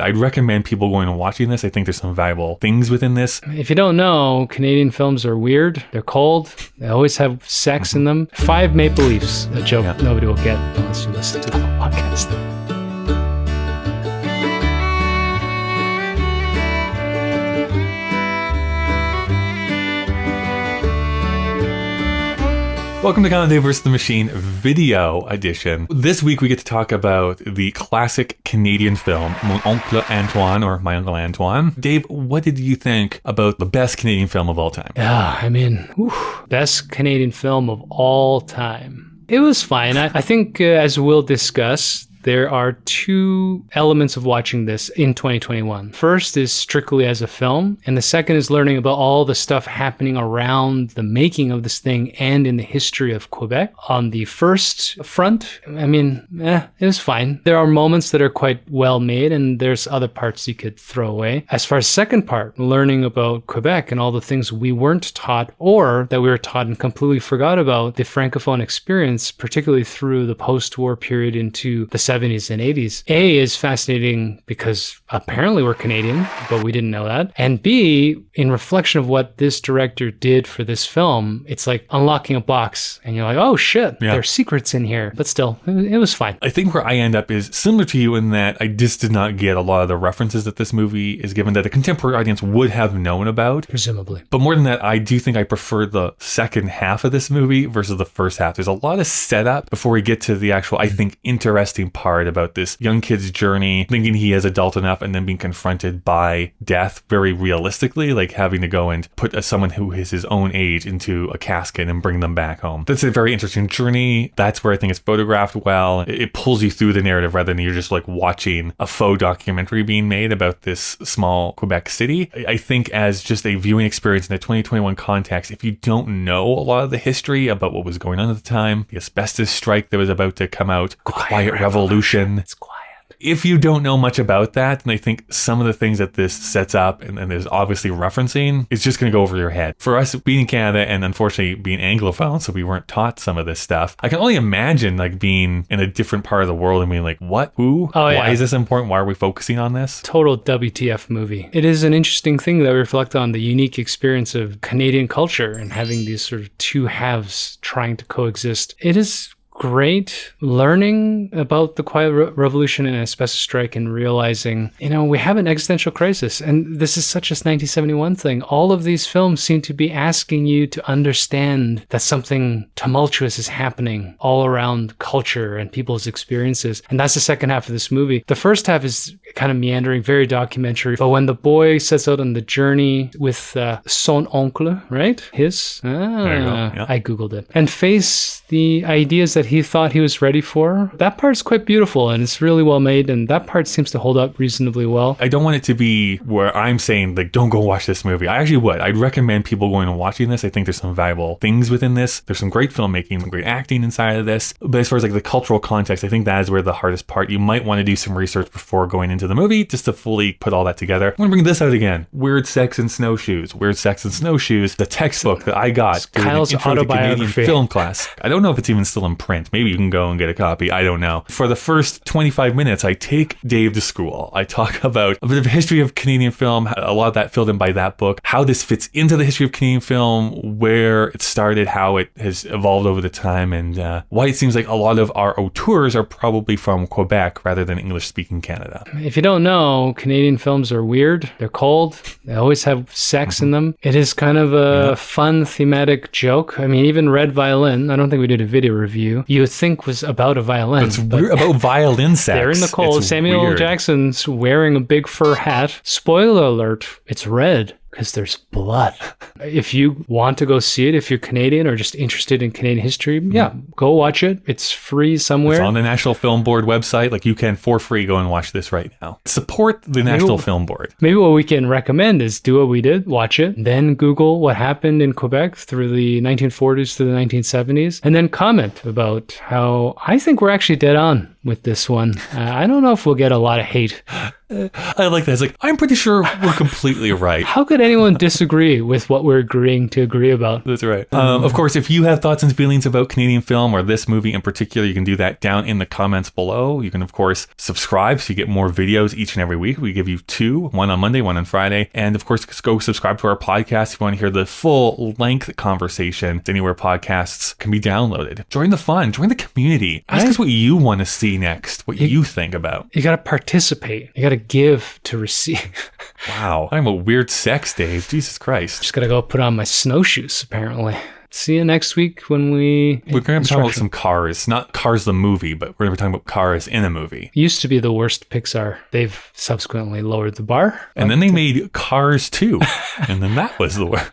I'd recommend people going and watching this. I think there's some valuable things within this. If you don't know, Canadian films are weird. They're cold. They always have sex in them. 5 maple leaves, a joke nobody will get unless you listen to the whole podcast. Welcome to Conde vs. the Machine video edition. This week we get to talk about the classic Canadian film, Mon Oncle Antoine, or My Uncle Antoine. Dave, what did you think about the best Canadian film of all time? Best Canadian film of all time. It was fine. I think, as we'll discuss, there are 2 elements of watching this in 2021. First is strictly as a film, and the second is learning about all the stuff happening around the making of this thing and in the history of Quebec. On the first front, it was fine. There are moments that are quite well made, and there's other parts you could throw away. As far as second part, learning about Quebec and all the things we weren't taught or that we were taught and completely forgot about, the Francophone experience, particularly through the post-war period into the 70s and 80s. A is fascinating because apparently we're Canadian, but we didn't know that. And B, in reflection of what this director did for this film, it's like unlocking a box and you're like, oh shit, there are secrets in here. But still, it was fine. I think where I end up is similar to you in that I just did not get a lot of the references that this movie is given that a contemporary audience would have known about. Presumably. But more than that, I do think I prefer the second half of this movie versus the first half. There's a lot of setup before we get to the actual, I think, interesting part about this young kid's journey, thinking he is adult enough and then being confronted by death very realistically, like having to go and put someone who is his own age into a casket and bring them back home. That's a very interesting journey. That's where I think it's photographed well. It pulls you through the narrative rather than you're just like watching a faux documentary being made about this small Quebec city. I think as just a viewing experience in a 2021 context, if you don't know a lot of the history about what was going on at the time, the Asbestos Strike that was about to come out, the Quiet Revolution. It's quiet. If you don't know much about that, then I think some of the things that this sets up and is obviously referencing is just going to go over your head. For us being in Canada and unfortunately being Anglophone, so we weren't taught some of this stuff, I can only imagine like being in a different part of the world and being like, what? Who? Why is this important? Why are we focusing on this? Total WTF movie. It is an interesting thing that we reflect on the unique experience of Canadian culture and having these sort of 2 halves trying to coexist. It is great learning about the Quiet Revolution and Asbestos Strike and realizing, we have an existential crisis. And this is such a 1971 thing. All of these films seem to be asking you to understand that something tumultuous is happening all around culture and people's experiences. And that's the second half of this movie. The first half is kind of meandering, very documentary. But when the boy sets out on the journey with son oncle, right? His? There you go. Yeah. I Googled it. And face the ideas that he thought he was ready for. That part's quite beautiful and it's really well made, and that part seems to hold up reasonably well. I don't want it to be where I'm saying like don't go watch this movie. I actually would. I'd recommend people going and watching this. I think there's some valuable things within this. There's some great filmmaking, some great acting inside of this. But as far as like the cultural context, I think that is where the hardest part. You might want to do some research before going into the movie just to fully put all that together. I'm going to bring this out again. Weird Sex and Snowshoes. Weird Sex and Snowshoes, the textbook that I got during Kyle's an intro to Canadian autobiography. film class. I don't know if it's even still in print. Maybe you can go and get a copy. I don't know. For the first 25 minutes, I take Dave to school. I talk about a bit of a history of Canadian film, a lot of that filled in by that book, how this fits into the history of Canadian film, where it started, how it has evolved over the time, and why it seems like a lot of our auteurs are probably from Quebec rather than English-speaking Canada. If you don't know, Canadian films are weird. They're cold. They always have sex in them. It is kind of a fun thematic joke. Even Red Violin, I don't think we did a video review, you would think was about a violin. It's weird about violin sex. They're in the cold. Samuel L. Jackson's wearing a big fur hat. Spoiler alert, it's red. Because there's blood. If you want to go see it, if you're Canadian or just interested in Canadian history, go watch it. It's free somewhere. It's on the National Film Board website. Like you can, for free, go and watch this right now. Support the National Film Board. Maybe what we can recommend is do what we did, watch it, then Google what happened in Quebec through the 1940s to the 1970s, and then comment about how I think we're actually dead on. with this one. I don't know if we'll get a lot of hate. I like that. It's like, I'm pretty sure we're completely right. How could anyone disagree with what we're agreeing to agree about? That's right. Of course, if you have thoughts and feelings about Canadian film or this movie in particular, you can do that down in the comments below. You can, of course, subscribe so you get more videos each and every week. We give you 2, one on Monday, one on Friday. And of course, go subscribe to our podcast if you want to hear the full length conversation anywhere podcasts can be downloaded. Join the fun, join the community. Ask us what you want to see next, what you think about. You got to participate. You got to give to receive. Wow. I'm a weird sex, Dave. Jesus Christ. Just got to go put on my snowshoes, apparently. See you next week when we're going to talk about some Cars. Not Cars the movie, but we're going to be talking about Cars in a movie. Used to be the worst Pixar. They've subsequently lowered the bar. And then they made Cars 2. And then that was the worst.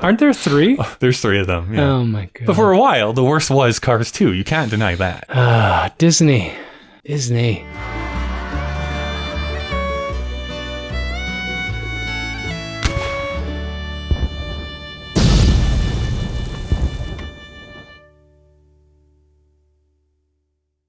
Aren't there 3? Oh, there's 3 of them. Yeah. Oh my God. But for a while, the worst was Cars 2. You can't deny that. Disney.